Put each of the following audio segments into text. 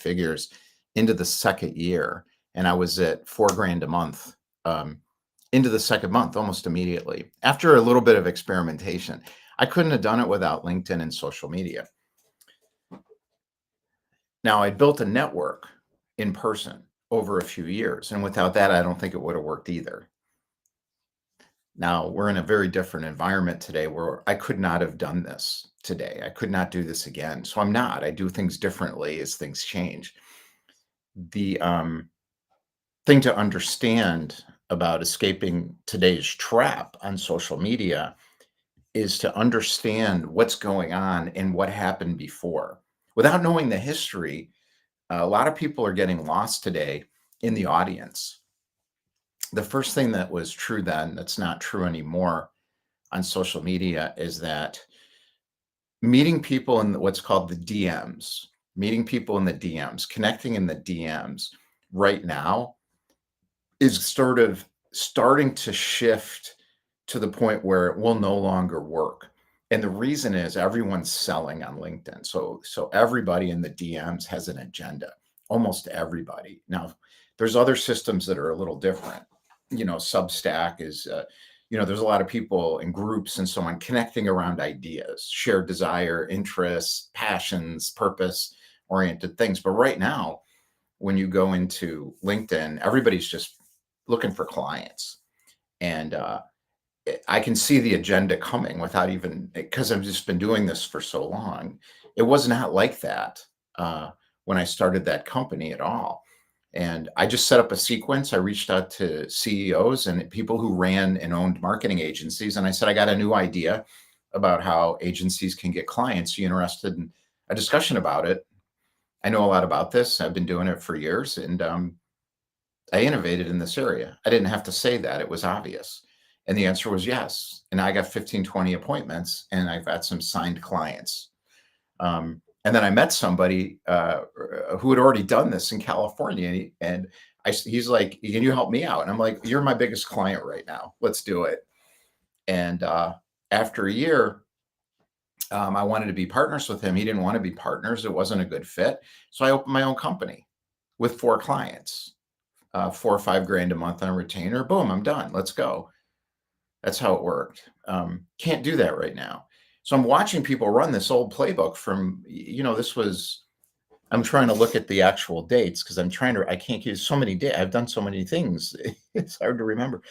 figures into the second year, and I was at 4 grand a month um, into the second month almost immediately after a little bit of experimentation. I couldn't have done it without LinkedIn and social media. Now, I built a network in person over a few years, and without that, I don't think it would have worked either. Now, we're in a very different environment today where I could not have done this today. I could not do this again. So I'm not. I do things differently as things change. The thing to understand about escaping today's trap on social media is to understand what's going on and what happened before. Without knowing the history, a lot of people are getting lost today in the audience. The first thing that was true then that's not true anymore on social media is that meeting people in what's called the DMs, meeting people in the DMs, connecting in the DMs right now is sort of starting to shift to the point where it will no longer work. And the reason is everyone's selling on LinkedIn. So everybody in the DMs has an agenda, almost everybody. Now, there's other systems that are a little different. Substack is there's a lot of people in groups and so on connecting around ideas, shared desire, interests, passions, purpose oriented things. But right now, when you go into LinkedIn, everybody's just looking for clients. And I can see the agenda coming without even, because I've just been doing this for so long. It was not like that when I started that company at all. And I just set up a sequence. I reached out to CEOs and people who ran and owned marketing agencies. And I said, I got a new idea about how agencies can get clients. Are you interested in a discussion about it? I know a lot about this. I've been doing it for years. And I innovated in this area. I didn't have to say that. It was obvious. And the answer was yes. And I got 15, 20 appointments and I've got some signed clients. And then I met somebody who had already done this in California. And he's like, can you help me out? And I'm like, you're my biggest client right now. Let's do it. And after a year, I wanted to be partners with him. He didn't want to be partners. It wasn't a good fit. So I opened my own company with 4 clients, 4 or 5 grand a month on a retainer. Boom, I'm done. Let's go. That's how it worked. Can't do that right now. So I'm watching people run this old playbook from, I'm trying to look at the actual dates because I can't use so many days. I've done so many things. It's hard to remember.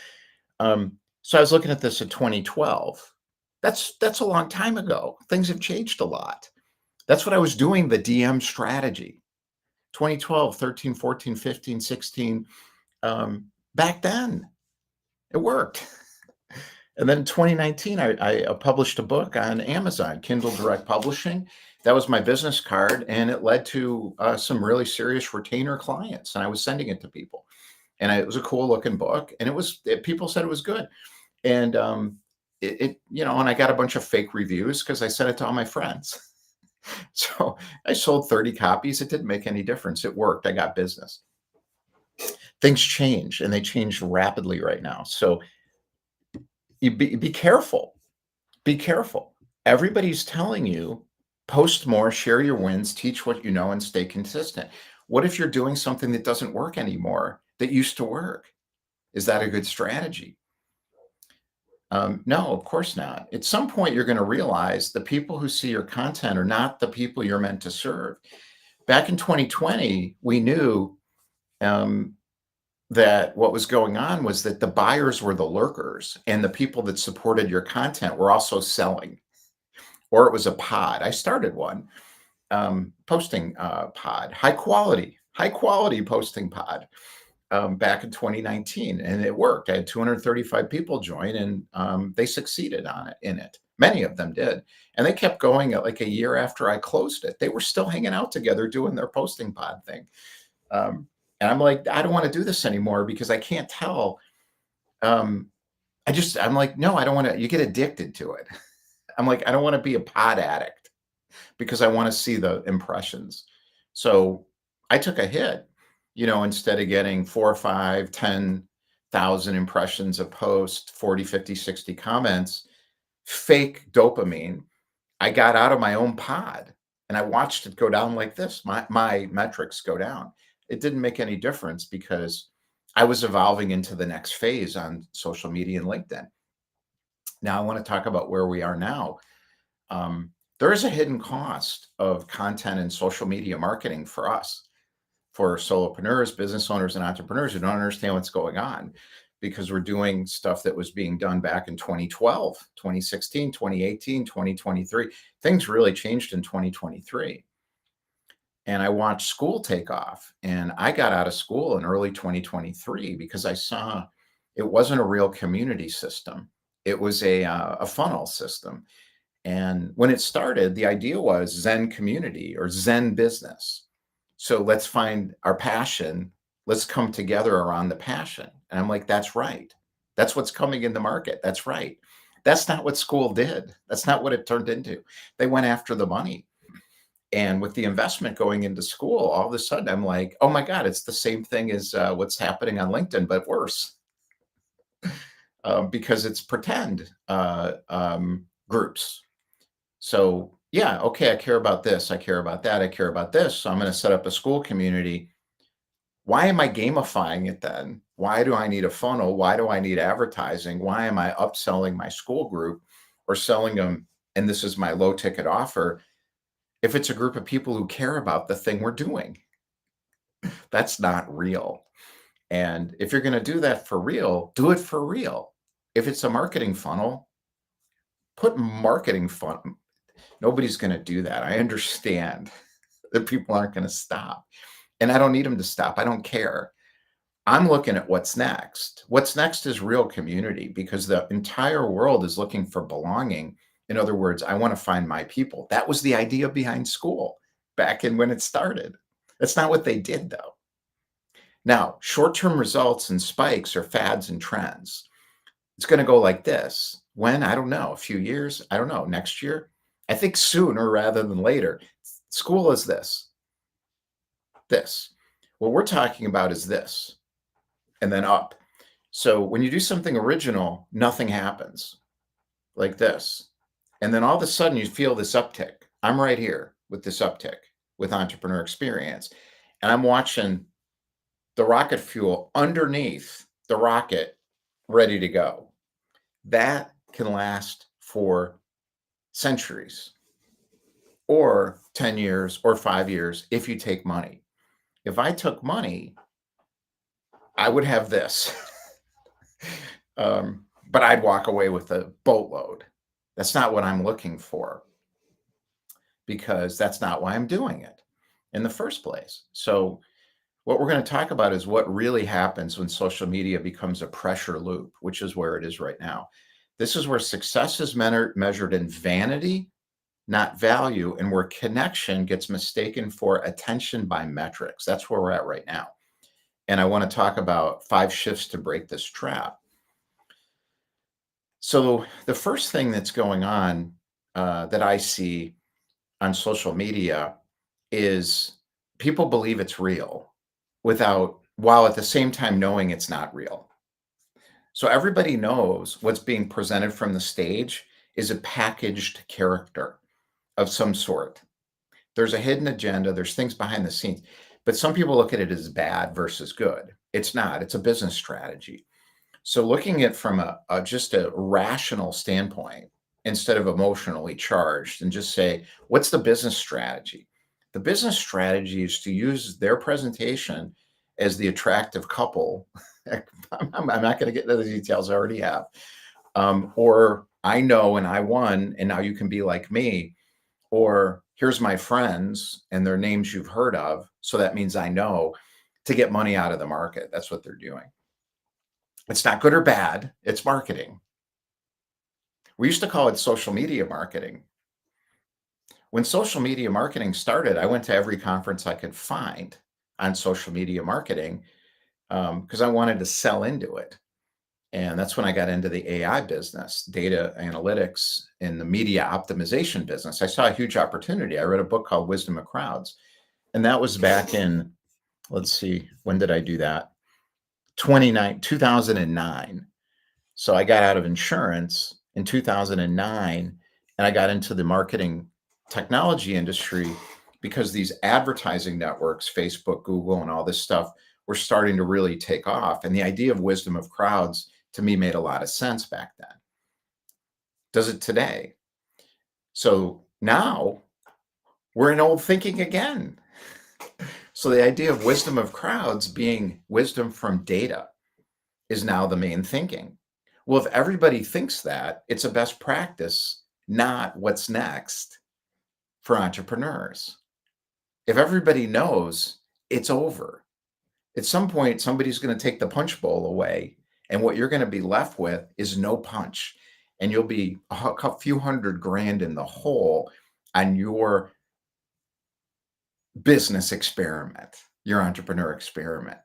So I was looking at this at 2012. That's a long time ago. Things have changed a lot. That's what I was doing, the DM strategy. 2012, 13, 14, 15, 16. Back then, it worked. And then in 2019, I published a book on Amazon, Kindle Direct Publishing. That was my business card, and it led to some really serious retainer clients. And I was sending it to people, and it was a cool looking book. And people said it was good, and and I got a bunch of fake reviews because I sent it to all my friends. So I sold 30 copies. It didn't make any difference. It worked. I got business. Things change, and they change rapidly right now. So you be careful. Be careful. Everybody's telling you post more, share your wins, teach what you know, and stay consistent. What if you're doing something that doesn't work anymore that used to work? Is that a good strategy? No, of course not. At some point, you're going to realize the people who see your content are not the people you're meant to serve. Back in 2020, we knew that what was going on was that the buyers were the lurkers and the people that supported your content were also selling, or it was a pod. I started one posting pod, high quality posting pod back in 2019, and it worked. I had 235 people join, and they succeeded in it. Many of them did, and they kept going. At like a year after I closed it, they were still hanging out together doing their posting pod thing. And I'm like, I don't want to do this anymore because I can't tell. I'm like, no, I don't want to. You get addicted to it. I'm like, I don't want to be a pod addict because I want to see the impressions. So I took a hit, instead of getting 4 or 5, 10,000 impressions a post, 40, 50, 60 comments, fake dopamine. I got out of my own pod And I watched it go down like this. My metrics go down. It didn't make any difference because I was evolving into the next phase on social media and LinkedIn. Now I want to talk about where we are now. There is a hidden cost of content and social media marketing for us, for solopreneurs, business owners, and entrepreneurs who don't understand what's going on, because we're doing stuff that was being done back in 2012, 2016, 2018, 2023. Things really changed in 2023. And I watched school take off. And I got out of school in early 2023 because I saw it wasn't a real community system. It was a funnel system. And when it started, the idea was Zen community or Zen business. So let's find our passion. Let's come together around the passion. And I'm like, that's right. That's what's coming in the market. That's right. That's not what school did. That's not what it turned into. They went after the money. And with the investment going into school, all of a sudden I'm like, oh my God, it's the same thing as what's happening on LinkedIn, but worse, because it's pretend groups. So yeah, okay, I care about this, I care about that, I care about this. So I'm going to set up a school community. Why am I gamifying it then? Why do I need a funnel? Why do I need advertising? Why am I upselling my school group or selling them? And this is my low ticket offer. If it's a group of people who care about the thing we're doing, that's not real. And if you're going to do that for real, do it for real. If it's a marketing funnel, put marketing fun. Nobody's going to do that. I understand that people aren't going to stop. And I don't need them to stop. I don't care. I'm looking at what's next. What's next is real community, because the entire world is looking for belonging. In other words, I want to find my people. That was the idea behind school back in when it started. That's not what they did, though. Now, short-term results and spikes are fads and trends. It's going to go like this. When? I don't know. A few years? I don't know. Next year? I think sooner rather than later. School is this. This. What we're talking about is this. And then up. So when you do something original, nothing happens like this. And then all of a sudden you feel this uptick. I'm right here with this uptick with Entrepreneur Experience. And I'm watching the rocket fuel underneath the rocket ready to go. That can last for centuries or 10 years or 5 years if you take money. If I took money, I would have this. But I'd walk away with a boatload. That's not what I'm looking for, because that's not why I'm doing it in the first place. So what we're going to talk about is what really happens when social media becomes a pressure loop, which is where it is right now. This is where success is measured in vanity, not value, and where connection gets mistaken for attention by metrics. That's where we're at right now. And I want to talk about 5 shifts to break this trap. So the first thing that's going on that I see on social media is people believe it's real while at the same time knowing it's not real. So everybody knows what's being presented from the stage is a packaged character of some sort. There's a hidden agenda, there's things behind the scenes, but some people look at it as bad versus good. It's not, it's a business strategy. So looking at from just a rational standpoint instead of emotionally charged, and just say, what's the business strategy? The business strategy is to use their presentation as the attractive couple. I'm not going to get into the details, I already have. Or I know and I won, and now you can be like me. Or here's my friends and their names you've heard of. So that means I know, to get money out of the market. That's what they're doing. It's not good or bad. It's marketing. We used to call it social media marketing. When social media marketing started, I went to every conference I could find on social media marketing because I wanted to sell into it. And that's when I got into the AI business, data analytics, and the media optimization business. I saw a huge opportunity. I read a book called Wisdom of Crowds. And that was back in, let's see, when did I do that? 2009. So I got out of insurance in 2009, and I got into the marketing technology industry because these advertising networks, Facebook, Google, and all this stuff were starting to really take off. And the idea of wisdom of crowds to me made a lot of sense back then. Does it today? So now we're in old thinking again. So the idea of wisdom of crowds being wisdom from data is now the main thinking. Well, if everybody thinks that, it's a best practice, not what's next for entrepreneurs. If everybody knows, it's over. At some point, somebody's going to take the punch bowl away, and what you're going to be left with is no punch. And you'll be a few $100,000 in the hole on your business experiment, your entrepreneur experiment.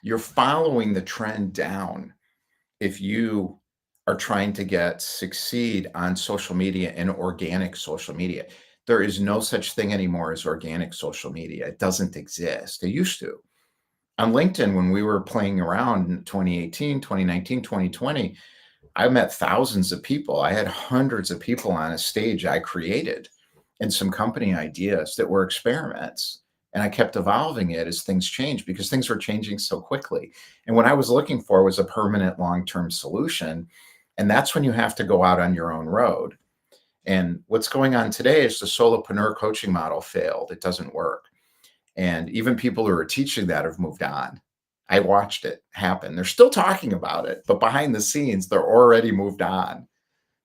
You're following the trend down if you are trying to succeed on social media and organic social media. There is no such thing anymore as organic social media. It doesn't exist. It used to. On LinkedIn, when we were playing around in 2018, 2019, 2020, I met thousands of people. I had hundreds of people on a stage I created and some company ideas that were experiments. And I kept evolving it as things changed because things were changing so quickly. And what I was looking for was a permanent long-term solution. And that's when you have to go out on your own road. And what's going on today is the solopreneur coaching model failed. It doesn't work. And even people who are teaching that have moved on. I watched it happen. They're still talking about it, but behind the scenes, they're already moved on.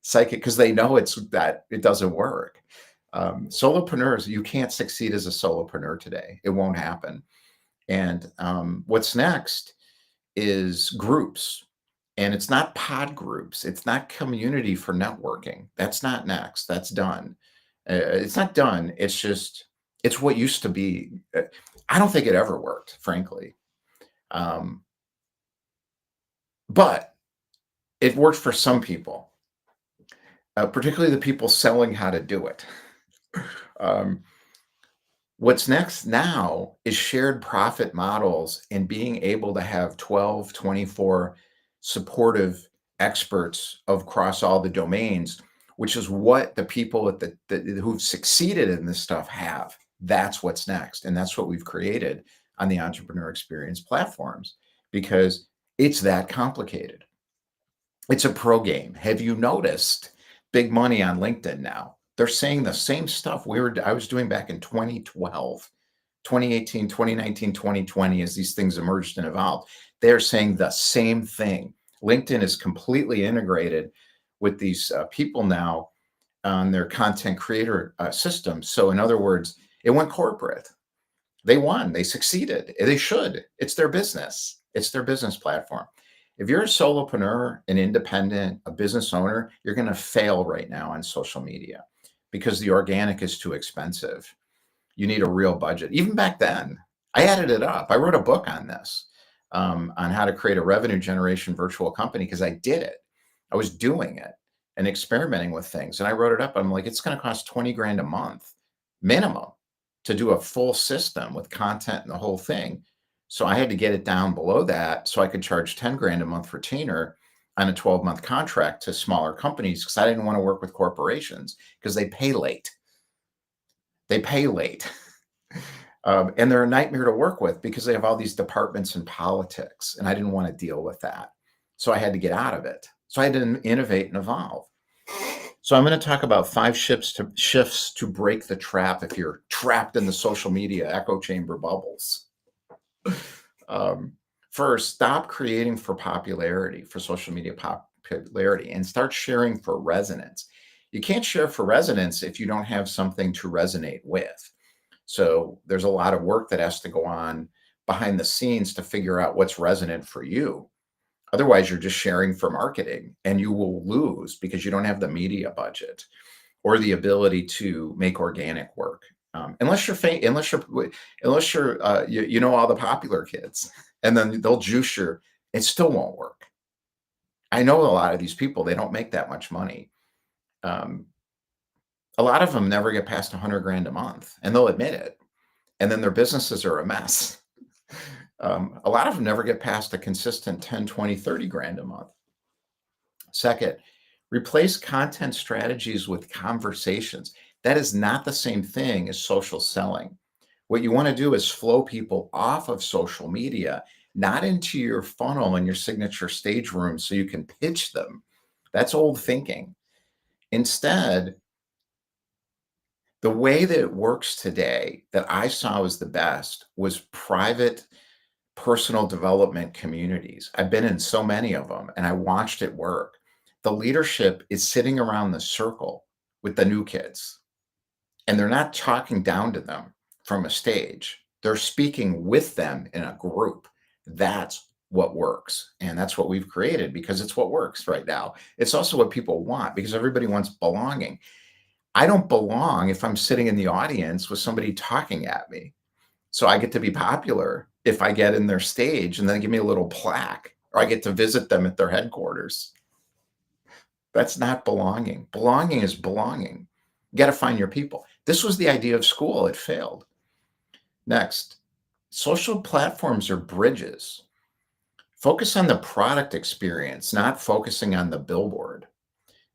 Psychic, because they know that it doesn't work. Solopreneurs, you can't succeed as a solopreneur today. It won't happen. And what's next is groups. And it's not pod groups. It's not community for networking. That's not next. That's done. It's not done. It's what used to be. I don't think it ever worked, frankly. But it worked for some people, particularly the people selling how to do it. What's next now is shared profit models and being able to have 12, 24 supportive experts across all the domains, which is what the people who've succeeded in this stuff have. That's what's next. And that's what we've created on the Entrepreneur Experience platforms because it's that complicated. It's a pro game. Have you noticed big money on LinkedIn now? They're saying the same stuff I was doing back in 2012, 2018, 2019, 2020, as these things emerged and evolved. They're saying the same thing. LinkedIn is completely integrated with these people now on their content creator system. So in other words, it went corporate. They won. They succeeded. They should. It's their business. It's their business platform. If you're a solopreneur, an independent, a business owner, you're going to fail right now on social media because the organic is too expensive. You need a real budget. Even back then, I added it up. I wrote a book on this, on how to create a revenue generation virtual company because I did it. I was doing it and experimenting with things. And I wrote it up. I'm like, it's going to cost 20 grand a month minimum to do a full system with content and the whole thing. So I had to get it down below that so I could charge 10 grand a month retainer on a 12-month contract to smaller companies because I didn't want to work with corporations because they pay late. They pay late. And they're a nightmare to work with because they have all these departments in politics. And I didn't want to deal with that. So I had to get out of it. So I had to innovate and evolve. So I'm going to talk about 5 shifts to break the trap if you're trapped in the social media echo chamber bubbles. First, stop creating for popularity, for social media popularity, and start sharing for resonance. You can't share for resonance if you don't have something to resonate with. So there's a lot of work that has to go on behind the scenes to figure out what's resonant for you. Otherwise, you're just sharing for marketing and you will lose because you don't have the media budget or the ability to make organic work. Unless you're you know all the popular kids, and then they'll juice it still won't work. I know a lot of these people, they don't make that much money. A lot of them never get past 100 grand a month, and they'll admit it. And then their businesses are a mess. A lot of them never get past a consistent 10, 20, 30 grand a month. Second, replace content strategies with conversations. That is not the same thing as social selling. What you want to do is flow people off of social media, not into your funnel and your signature stage room so you can pitch them. That's old thinking. Instead, the way that it works today that I saw was the best was private personal development communities. I've been in so many of them and I watched it work. The leadership is sitting around the circle with the new kids, and they're not talking down to them from a stage. They're speaking with them in a group. That's what works. And that's what we've created because it's what works right now. It's also what people want because everybody wants belonging. I don't belong if I'm sitting in the audience with somebody talking at me. So I get to be popular if I get in their stage and then give me a little plaque, or I get to visit them at their headquarters. That's not belonging. Belonging is belonging. You got to find your people. This was the idea of school. It failed. Next, social platforms are bridges. Focus on the product experience, not focusing on the billboard.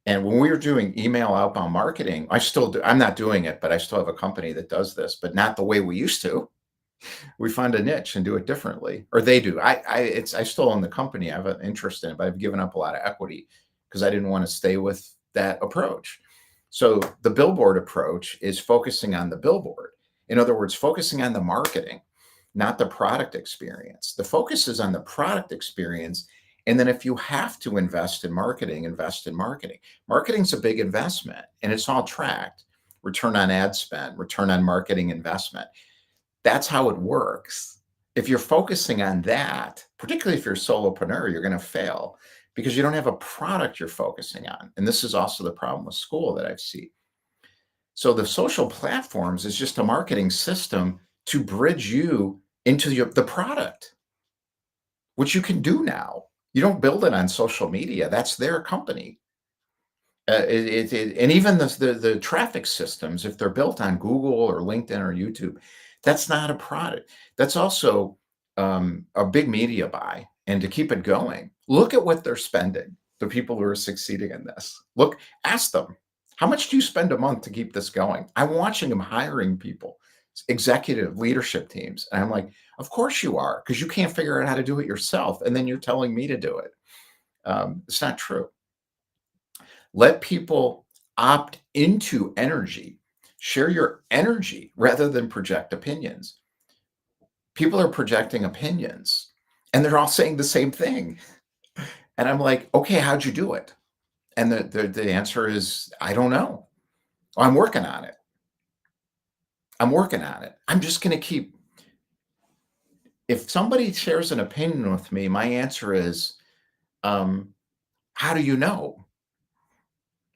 And when we were doing email outbound marketing, I still do. I'm not doing it, but I still have a company that does this, but not the way we used to. We find a niche and do it differently, or they do. I still own the company. I have an interest in it, but I've given up a lot of equity because I didn't want to stay with that approach. So the billboard approach is focusing on the billboard. In other words, focusing on the marketing, not the product experience. The focus is on the product experience. And then if you have to invest in marketing, invest in marketing. Marketing's a big investment and it's all tracked. Return on ad spend, return on marketing investment. That's how it works. If you're focusing on that, particularly if you're a solopreneur, you're going to fail because you don't have a product you're focusing on. And this is also the problem with school that I've seen. So the social platforms is just a marketing system to bridge you into the product, which you can do now. You don't build it on social media. That's their company. And even the traffic systems, if they're built on Google or LinkedIn or YouTube, that's not a product. That's also a big media buy. And to keep it going, look at what they're spending. The people who are succeeding in this. Look, ask them, how much do you spend a month to keep this going? I'm watching them hiring people, executive leadership teams. And I'm like, of course you are, because you can't figure out how to do it yourself. And then you're telling me to do it. It's not true. Let people opt into energy. Share your energy rather than project opinions. People are projecting opinions and they're all saying the same thing. And I'm like, okay, how'd you do it? And the answer is, I don't know. Oh, I'm working on it. I'm working on it. I'm just going to keep. If somebody shares an opinion with me, my answer is, how do you know?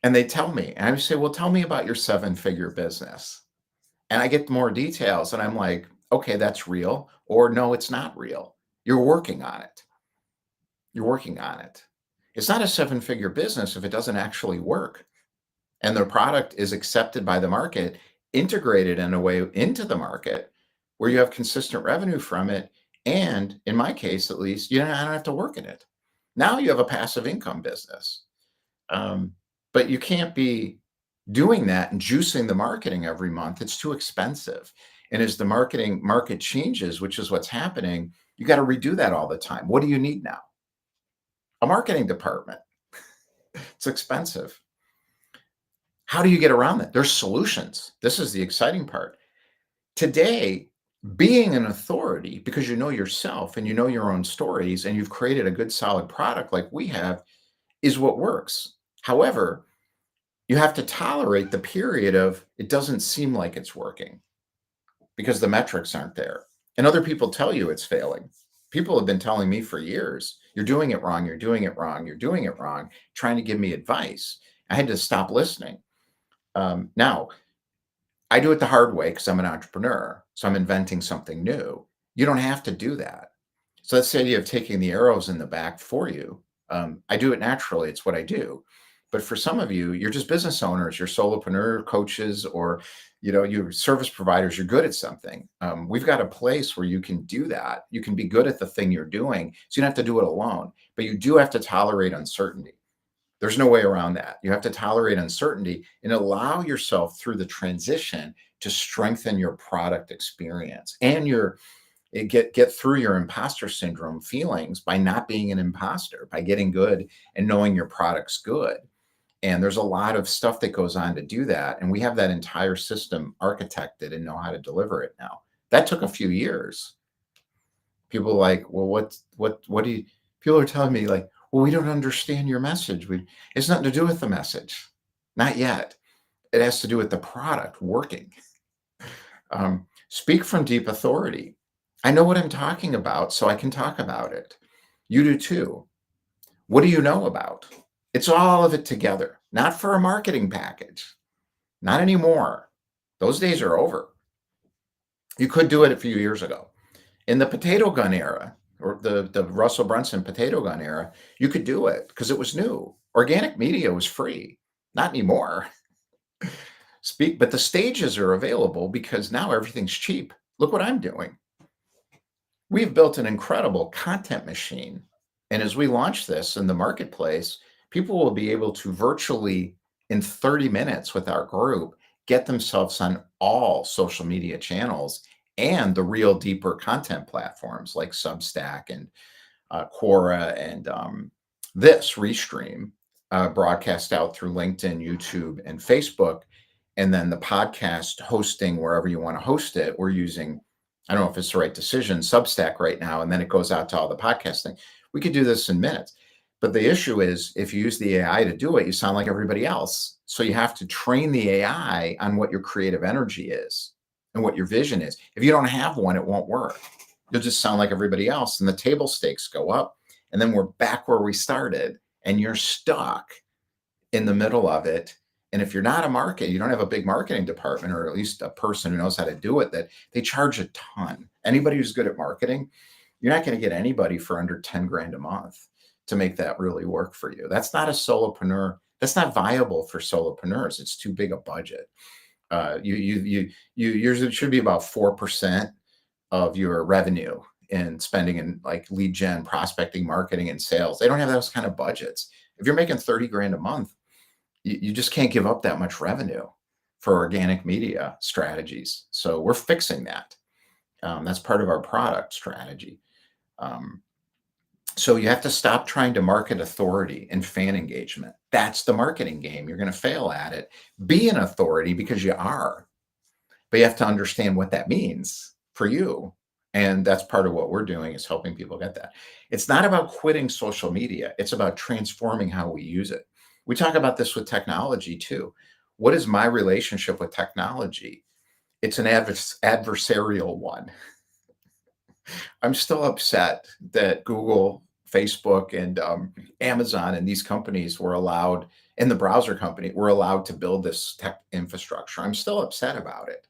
And they tell me, and I say, well, tell me about your 7-figure business. And I get more details and I'm like, okay, that's real. Or no, it's not real. You're working on it. You're working on it. It's not a 7-figure business if it doesn't actually work. And the product is accepted by the market, integrated in a way into the market where you have consistent revenue from it. And in my case, at least, I don't have to work in it. Now you have a passive income business. But you can't be doing that and juicing the marketing every month. It's too expensive. And as the market changes, which is what's happening, you got to redo that all the time. What do you need now? A marketing department. It's expensive. How do you get around that? There's solutions. This is the exciting part. Today, being an authority, because you know yourself and you know your own stories and you've created a good solid product like we have, is what works. However, you have to tolerate the period of it doesn't seem like it's working because the metrics aren't there. And other people tell you it's failing. People have been telling me for years, you're doing it wrong, you're doing it wrong, you're doing it wrong, trying to give me advice. I had to stop listening. Now, I do it the hard way because I'm an entrepreneur. So I'm inventing something new. You don't have to do that. So that's the idea of taking the arrows in the back for you. I do it naturally. It's what I do. But for some of you, you're just business owners, you're solopreneur coaches, or you're service providers. You're good at something. We've got a place where you can do that. You can be good at the thing you're doing, so you don't have to do it alone. But you do have to tolerate uncertainty. There's no way around that. You have to tolerate uncertainty and allow yourself through the transition to strengthen your product experience and get through your imposter syndrome feelings by not being an imposter, by getting good and knowing your product's good. And there's a lot of stuff that goes on to do that. And we have that entire system architected and know how to deliver it now. That took a few years. People are like, well, what do you, people are telling me like, well, we don't understand your message. It's nothing to do with the message. Not yet. It has to do with the product working. Speak from deep authority. I know what I'm talking about, so I can talk about it. You do too. What do you know about? It's all of it together, not for a marketing package. Not anymore. Those days are over. You could do it a few years ago. In the potato gun era, or the Russell Brunson potato gun era, you could do it because it was new. Organic media was free. Not anymore. But the stages are available because now everything's cheap. Look what I'm doing. We've built an incredible content machine. And as we launch this in the marketplace, people will be able to virtually, in 30 minutes with our group, get themselves on all social media channels and the real deeper content platforms like Substack and Quora and this Restream, broadcast out through LinkedIn, YouTube, and Facebook. And then the podcast hosting wherever you want to host it. We're using, I don't know if it's the right decision, Substack right now, and then it goes out to all the podcasting. We could do this in minutes. But the issue is if you use the AI to do it, you sound like everybody else. So you have to train the AI on what your creative energy is and what your vision is. If you don't have one, it won't work. You'll just sound like everybody else and the table stakes go up. And then we're back where we started and you're stuck in the middle of it. And if you're not a market, you don't have a big marketing department or at least a person who knows how to do it, that they charge a ton. Anybody who's good at marketing, you're not going to get anybody for under 10 grand a month to make that really work for you. That's not a solopreneur. That's not viable for solopreneurs. It's too big a budget. Yours should be about 4% of your revenue in spending in like lead gen, prospecting, marketing, and sales. They don't have those kind of budgets. If you're making 30 grand a month, you just can't give up that much revenue for organic media strategies. So we're fixing that. That's part of our product strategy. So you have to stop trying to market authority and fan engagement. That's the marketing game. You're going to fail at it. Be an authority because you are, but you have to understand what that means for you. And that's part of what we're doing is helping people get that. It's not about quitting social media. It's about transforming how we use it. We talk about this with technology too. What is my relationship with technology? It's an adversarial one. I'm still upset that Google, Facebook, and Amazon and these companies were allowed, and the browser company were allowed to build this tech infrastructure. I'm still upset about it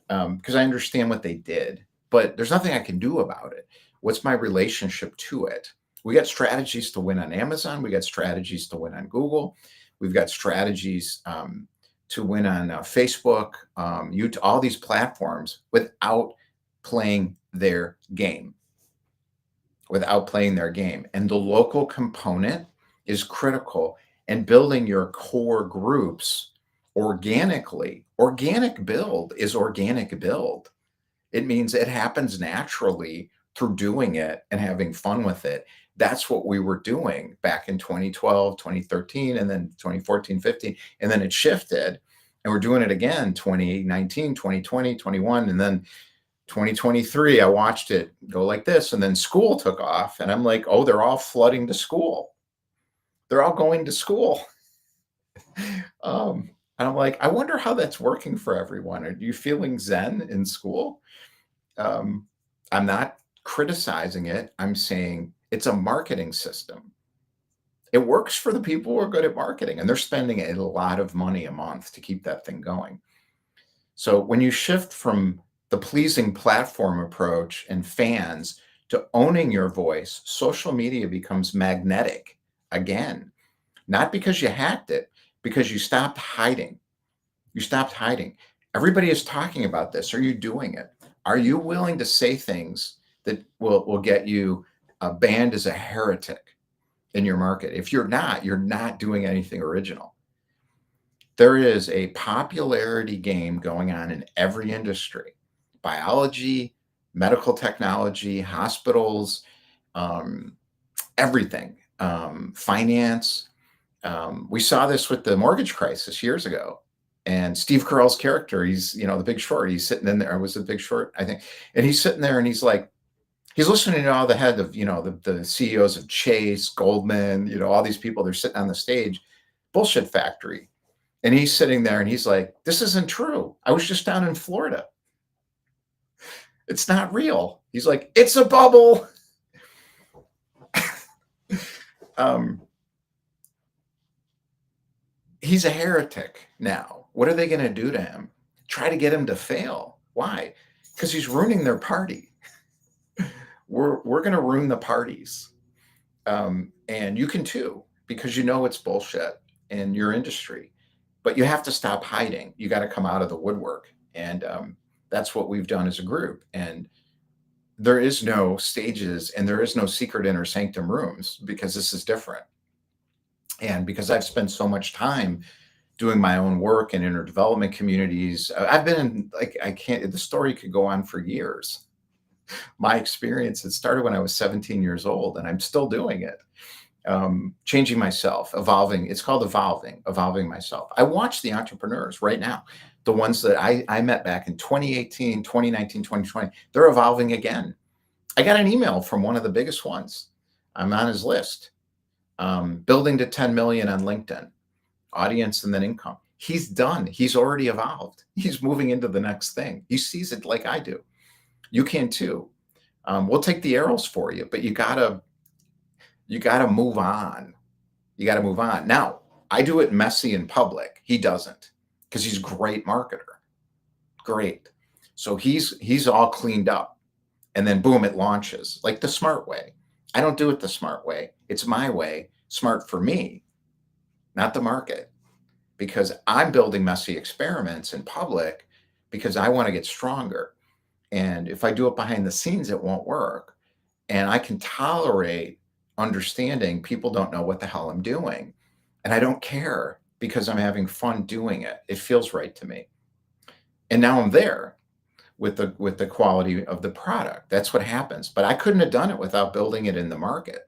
because I understand what they did, but there's nothing I can do about it. What's my relationship to it? We got strategies to win on Amazon. We got strategies to win on Google. We've got strategies to win on Facebook, YouTube, all these platforms without playing their game. And the local component is critical. And building your core groups organically. Organic build is organic build. It means it happens naturally through doing it and having fun with it. That's what we were doing back in 2012, 2013, and then 2014, 15. And then it shifted and we're doing it again, 2019, 2020, 21. And then 2023, I watched it go like this. And then school took off and I'm like, oh, they're all flooding to school. They're all going to school. And I'm like, I wonder how that's working for everyone. Are you feeling zen in school? I'm not criticizing it. I'm saying it's a marketing system. It works for the people who are good at marketing, and they're spending a lot of money a month to keep that thing going. So when you shift from the pleasing platform approach and fans to owning your voice, social media becomes magnetic again, not because you hacked it, because you stopped hiding. You stopped hiding. Everybody is talking about this. Are you doing it? Are you willing to say things that will get you banned as a heretic? in your market. If you're not doing anything original. There is a popularity game going on in every industry: biology, medical technology, hospitals, um, everything, finance. We saw this with the mortgage crisis years ago. And Steve Carell's character, he's, The Big Short, he's sitting in there. Or was it Big Short, I think? And he's sitting there and he's like, he's listening to all the head of, the CEOs of Chase, Goldman, all these people, they're sitting on the stage, bullshit factory. And he's sitting there and he's like, this isn't true. I was just down in Florida. It's not real. He's like, it's a bubble. He's a heretic now. What are they going to do to him? Try to get him to fail. Why? Because he's ruining their party. We're going to ruin the parties. And you can too, because it's bullshit in your industry. But you have to stop hiding. You got to come out of the woodwork. And that's what we've done as a group. And there is no stages and there is no secret inner sanctum rooms, because this is different. And because I've spent so much time doing my own work in inner development communities, I've been in, the story could go on for years. My experience, it started when I was 17 years old, and I'm still doing it. Changing myself, evolving. It's called evolving myself. I watch the entrepreneurs right now, the ones that I met back in 2018, 2019, 2020, they're evolving again. I got an email from one of the biggest ones. I'm on his list. Building to 10 million on LinkedIn, audience and then income. He's done. He's already evolved. He's moving into the next thing. He sees it like I do. You can too. We'll take the arrows for you, but you gotta move on. You gotta move on. Now, I do it messy in public. He doesn't, because he's a great marketer. Great. So he's all cleaned up, and then boom, it launches like the smart way. I don't do it the smart way. It's my way, smart for me, not the market, because I'm building messy experiments in public because I want to get stronger. And if I do it behind the scenes, it won't work. And I can tolerate understanding people don't know what the hell I'm doing. And I don't care, because I'm having fun doing it. It feels right to me. And now I'm there with the quality of the product. That's what happens. But I couldn't have done it without building it in the market.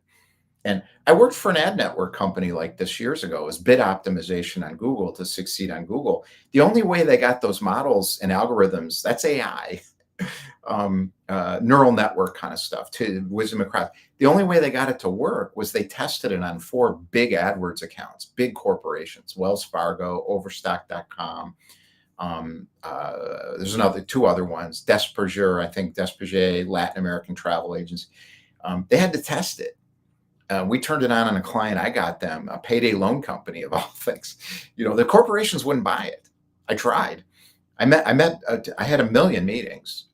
And I worked for an ad network company like this years ago. It was bid optimization on Google to succeed on Google. The only way they got those models and algorithms, that's AI, neural network kind of stuff, to wisdom of crowd. The only way they got it to work was they tested it on 4 big AdWords accounts, big corporations, Wells Fargo, Overstock.com. There's 2 other ones, Desperger, I think Desperger, Latin American travel agency. They had to test it. We turned it on a client. I got them, a payday loan company of all things. The corporations wouldn't buy it. I tried. I had 1 million meetings.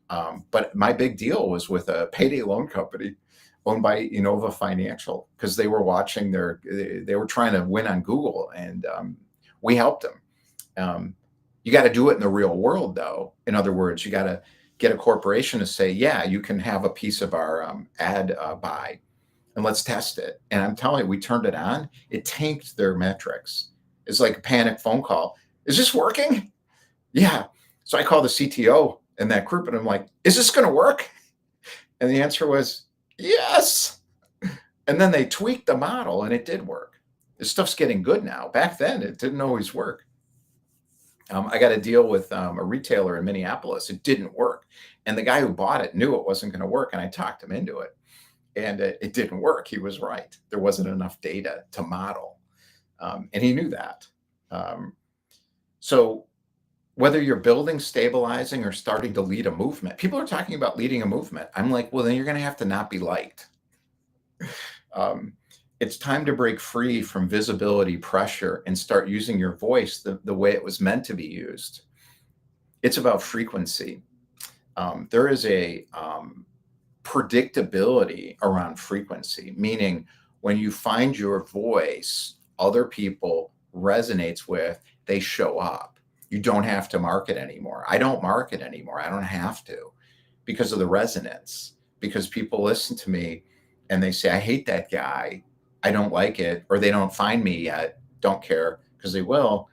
But my big deal was with a payday loan company owned by Enova Financial, because they were watching they were trying to win on Google, and we helped them. You got to do it in the real world, though. In other words, you got to get a corporation to say, yeah, you can have a piece of our ad buy, and let's test it. And I'm telling you, we turned it on. It tanked their metrics. It's like a panic phone call. Is this working? Yeah. So I called the CTO in that group, and I'm like, is this going to work? And the answer was yes. And then they tweaked the model, and it did work. This stuff's getting good now. Back then, it didn't always work. I got a deal with a retailer in Minneapolis. It didn't work. And the guy who bought it knew it wasn't going to work, and I talked him into it. And it didn't work. He was right. There wasn't enough data to model. And he knew that. So whether you're building, stabilizing, or starting to lead a movement, people are talking about leading a movement. I'm like, well, then you're going to have to not be liked. It's time to break free from visibility pressure and start using your voice the way it was meant to be used. It's about frequency. There is a predictability around frequency, meaning when you find your voice, other people resonates with, they show up. You don't have to market anymore. I don't market anymore. I don't have to, because of the resonance, because people listen to me and they say, I hate that guy. I don't like it, or they don't find me yet, don't care, because they will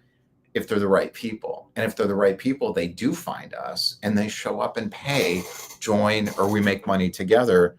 if they're the right people. And if they're the right people, they do find us and they show up and pay, join, or we make money together.